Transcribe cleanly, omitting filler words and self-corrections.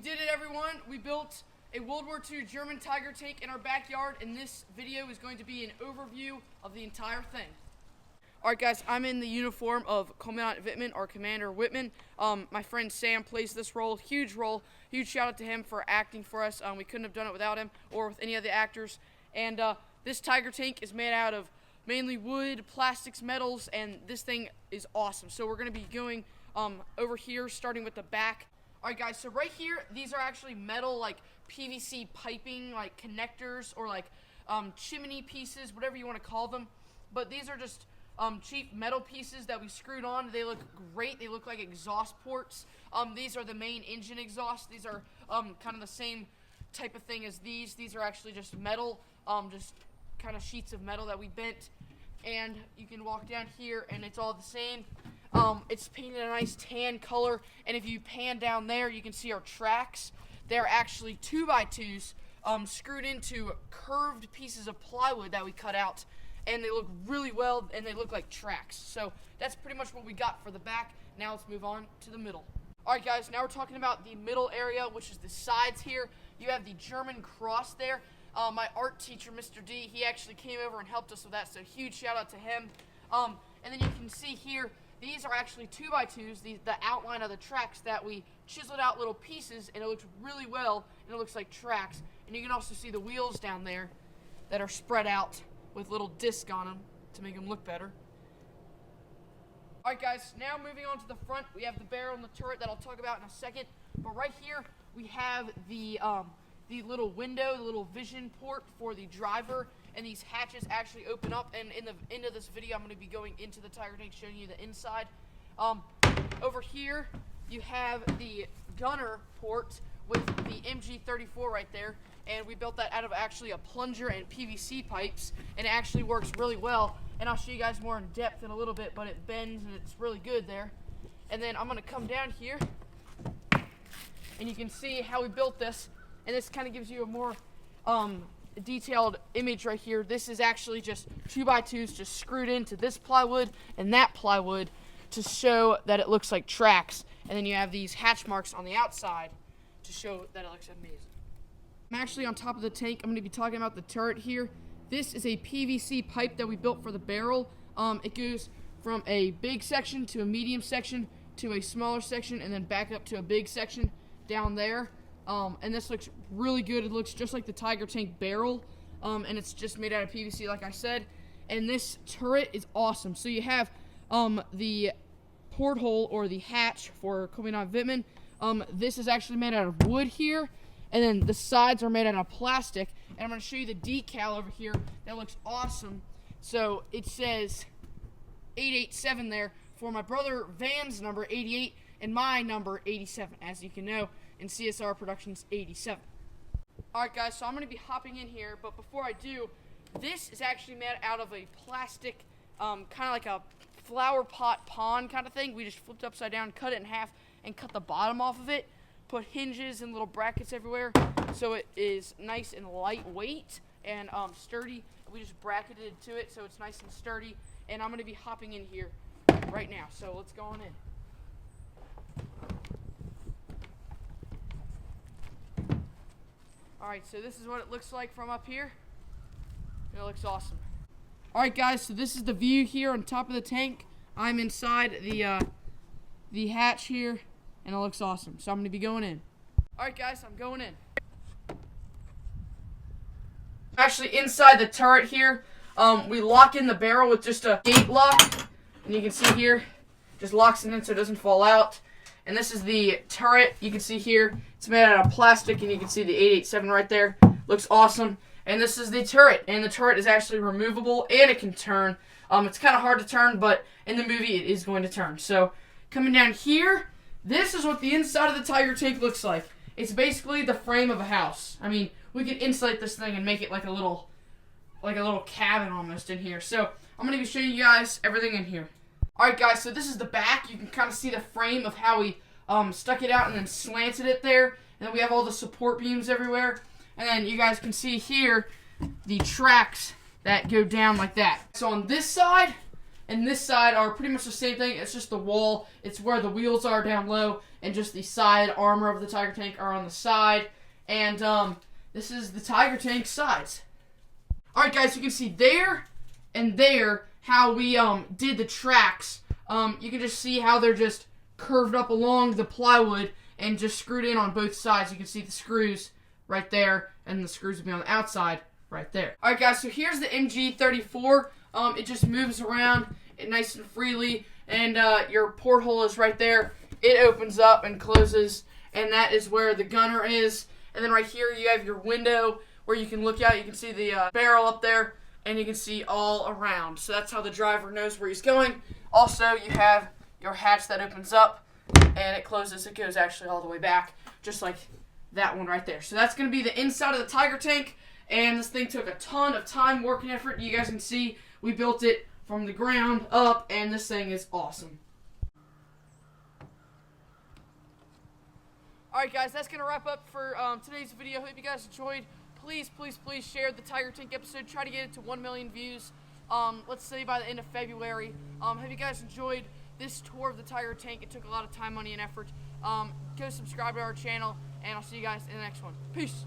did it, everyone. We built a World War II German Tiger tank in our backyard, and this video is going to be an overview of the entire thing. Alright guys, I'm in the uniform of Commandant Wittmann, or Commander Wittmann. My friend Sam plays this role, huge shout out to him for acting for us. We couldn't have done it without him, or with any of the actors. And this Tiger tank is made out of mainly wood, plastics, metals, and this thing is awesome. So we're going to be going over here, starting with the back. Alright guys, so right here, these are actually metal, like PVC piping, like connectors, or like chimney pieces, whatever you want to call them. But these are just cheap metal pieces that we screwed on. They look great. They look like exhaust ports. These are the main engine exhaust. These are kind of the same type of thing as these. These are actually just metal, just kind of sheets of metal that we bent. And you can walk down here and it's all the same. It's painted a nice tan color, and if you pan down there, you can see our tracks. They're actually 2x2s screwed into curved pieces of plywood that we cut out, and they look really well, and they look like tracks. So that's pretty much what we got for the back. Now let's move on to the middle. Alright guys, now we're talking about the middle area, which is the sides here. You have the German cross there. My art teacher, Mr. D, he actually came over and helped us with that, so huge shout out to him. And then you can see here, these are actually 2x2s, the outline of the tracks that we chiseled out little pieces, and it looks really well, and it looks like tracks. And you can also see the wheels down there that are spread out with little disc on them to make them look better. Alright guys, now moving on to the front, we have the barrel and the turret that I'll talk about in a second. But right here, we have the little window, the little vision port for the driver, and these hatches actually open up, and in the end of this video I'm going to be going into the Tiger tank, showing you the inside. Over here you have the gunner port with the MG34 right there, and we built that out of actually a plunger and PVC pipes, and it actually works really well, and I'll show you guys more in depth in a little bit, but it bends and it's really good there. And then I'm going to come down here and you can see how we built this, and this kind of gives you a more detailed image right here. This is actually just 2x2s just screwed into this plywood and that plywood to show that it looks like tracks, and then you have these hatch marks on the outside to show that it looks amazing. I'm actually on top of the tank. I'm going to be talking about the turret here. This is a PVC pipe that we built for the barrel. It goes from a big section to a medium section to a smaller section, and then back up to a big section down there. And this looks really good. It looks just like the Tiger tank barrel, and it's just made out of PVC, like I said. And this turret is awesome. So you have the porthole, or the hatch, for Commandant Wittmann. This is actually made out of wood here, and then the sides are made out of plastic. And I'm going to show you the decal over here. That looks awesome. So it says 887 there for my brother Van's number 88 and my number 87, as you can know, in CSR Productions 87. Alright guys, so I'm going to be hopping in here, but before I do, this is actually made out of a plastic, kind of like a flower pot pond kind of thing. We just flipped upside down, cut it in half, and cut the bottom off of it. Put hinges and little brackets everywhere, so it is nice and lightweight and sturdy. We just bracketed to it so it's nice and sturdy, and I'm going to be hopping in here right now, so let's go on in. Alright, so this is what it looks like from up here. It looks awesome. Alright guys, so this is the view here on top of the tank. I'm inside the hatch here, and it looks awesome. So I'm going to be going in. Alright guys, I'm going in. Actually inside the turret here, we lock in the barrel with just a gate lock. And you can see here, just locks it in so it doesn't fall out. And this is the turret. You can see here, it's made out of plastic, and you can see the 887 right there. Looks awesome. And this is the turret, and the turret is actually removable, and it can turn. It's kind of hard to turn, but in the movie it is going to turn. So coming down here, this is what the inside of the Tiger tank looks like. It's basically the frame of a house. I mean, we could insulate this thing and make it like a little cabin almost in here. So I'm going to be showing you guys everything in here. Alright guys, so this is the back. You can kind of see the frame of how we stuck it out and then slanted it there. And then we have all the support beams everywhere. And then you guys can see here the tracks that go down like that. So on this side, and this side are pretty much the same thing. It's just the wall. It's where the wheels are down low, and just the side armor of the Tiger tank are on the side. And this is the Tiger tank sides. All right, guys, you can see there and there how we did the tracks. You can just see how they're just curved up along the plywood and just screwed in on both sides. You can see the screws right there, and the screws will be on the outside right there. All right, guys, so here's the MG34. It just moves around nice and freely, and your porthole is right there. It opens up and closes, and that is where the gunner is. And then right here you have your window where you can look out. You can see the barrel up there, and you can see all around. So that's how the driver knows where he's going. Also, you have your hatch that opens up, and it closes. It goes actually all the way back, just like that one right there. So that's going to be the inside of the Tiger tank, and this thing took a ton of time, work, and effort. You guys can see we built it from the ground up, and this thing is awesome. Alright, guys, that's going to wrap up for today's video. Hope you guys enjoyed. Please, please, please share the Tiger Tank episode. Try to get it to 1 million views, let's say by the end of February. Have you guys enjoyed this tour of the Tiger Tank? It took a lot of time, money, and effort. Go subscribe to our channel, and I'll see you guys in the next one. Peace.